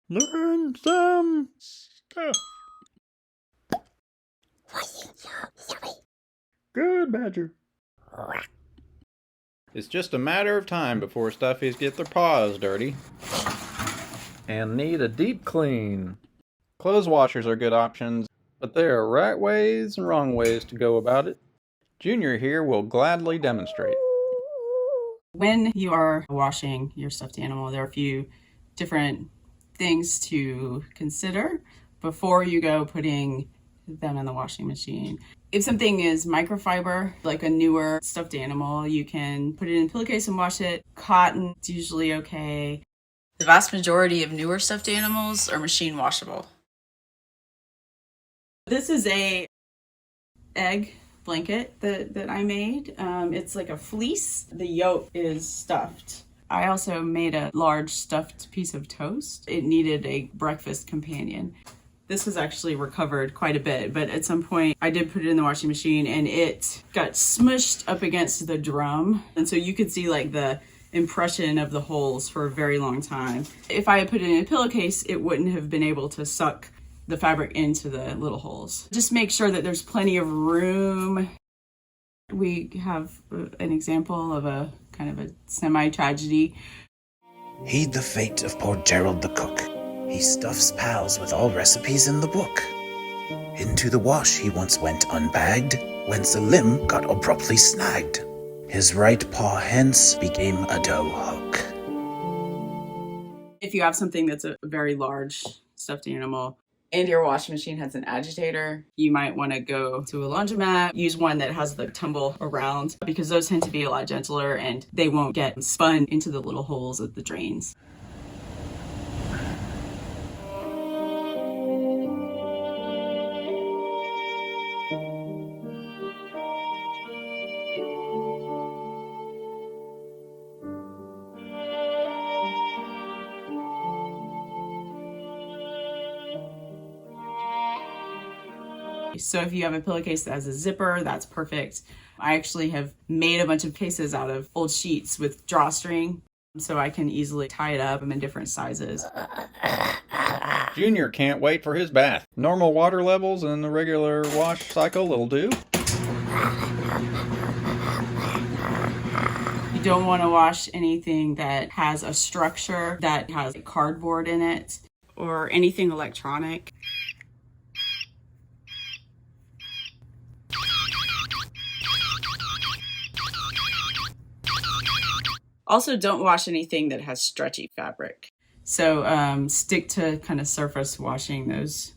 Learn some stuff. Good, Badger. It's just a matter of time before Stuffies get their paws dirty and need a deep clean. Clothes washers are good options, but there are right ways and wrong ways to go about it. Junior here will gladly demonstrate. When you are washing your stuffed animal, there are a few different things to consider before you go putting them in the washing machine. If something is microfiber, like a newer stuffed animal, you can put it in a pillowcase and wash it. Cotton is usually okay. The vast majority of newer stuffed animals are machine washable. This is a egg blanket that I made. It's like a fleece. The yolk is stuffed. I also made a large stuffed piece of toast. It needed a breakfast companion. This was actually recovered quite a bit, but at some point I did put it in the washing machine and it got smushed up against the drum. And so you could see like the impression of the holes for a very long time. If I had put it in a pillowcase, it wouldn't have been able to suck the fabric into the little holes. Just make sure that there's plenty of room. We have an example of a kind of a semi-tragedy. Heed the fate of poor Gerald the cook. He stuffs pals with all recipes in the book. Into the wash he once went unbagged, whence a limb got abruptly snagged. His right paw hence became a dough hook. If you have something that's a very large stuffed animal and your washing machine has an agitator, you might want to go to a laundromat, use one that has the tumble around, because those tend to be a lot gentler and they won't get spun into the little holes of the drains. So if you have a pillowcase that has a zipper, that's perfect. I actually have made a bunch of cases out of old sheets with drawstring, so I can easily tie it up. I'm in different sizes. Junior can't wait for his bath. Normal water levels and the regular wash cycle will do. You don't want to wash anything that has a structure that has cardboard in it or anything electronic. Also, don't wash anything that has stretchy fabric. So stick to kind of surface washing those.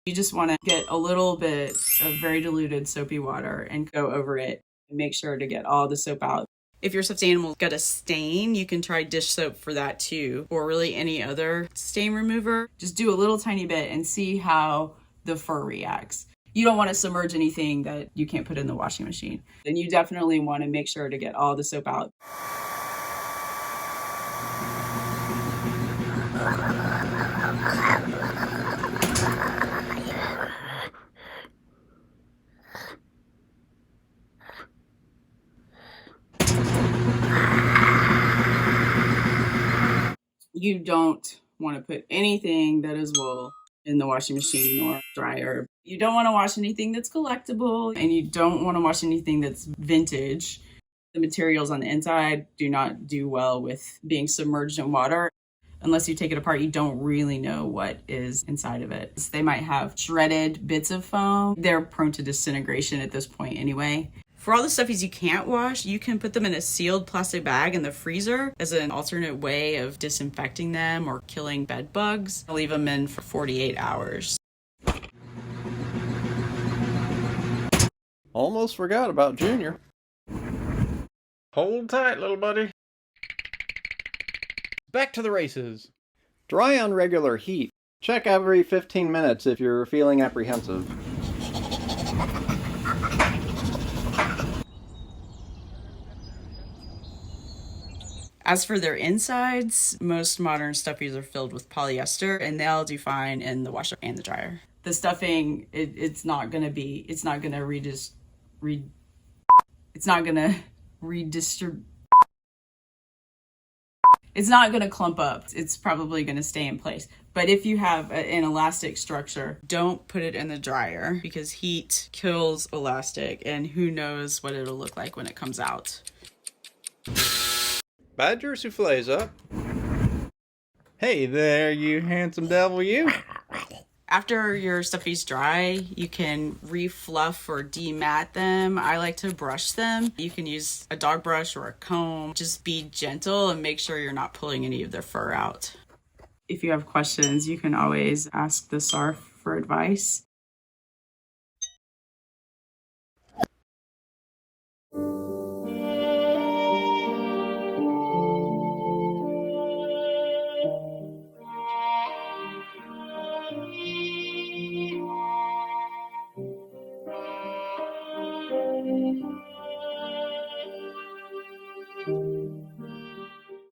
You just want to get a little bit of very diluted soapy water and go over it and make sure to get all the soap out. If your stuffed animal's got a stain, you can try dish soap for that too, or really any other stain remover. Just do a little tiny bit and see how the fur reacts. You don't want to submerge anything that you can't put in the washing machine. And you definitely want to make sure to get all the soap out. You don't want to put anything that is wool in the washing machine or dryer. You don't want to wash anything that's collectible, and you don't want to wash anything that's vintage. The materials on the inside do not do well with being submerged in water. Unless you take it apart, you don't really know what is inside of it. They might have shredded bits of foam. They're prone to disintegration at this point anyway. For all the stuffies you can't wash, you can put them in a sealed plastic bag in the freezer as an alternate way of disinfecting them or killing bed bugs. I'll leave them in for 48 hours. Almost forgot about Junior. Hold tight, little buddy. Back to the races. Dry on regular heat. Check every 15 minutes if you're feeling apprehensive. As for their insides, most modern stuffies are filled with polyester, and they'll do fine in the washer and the dryer. The stuffing, it's not going to redistribute It's not going to clump up. It's probably going to stay in place. But if you have an elastic structure, don't put it in the dryer because heat kills elastic, and who knows what it'll look like when it comes out. Badger souffle's up. Hey there, you handsome devil, you. After your stuffies dry, you can refluff or demat them. I like to brush them. You can use a dog brush or a comb. Just be gentle and make sure you're not pulling any of their fur out. If you have questions, you can always ask the SARF for advice.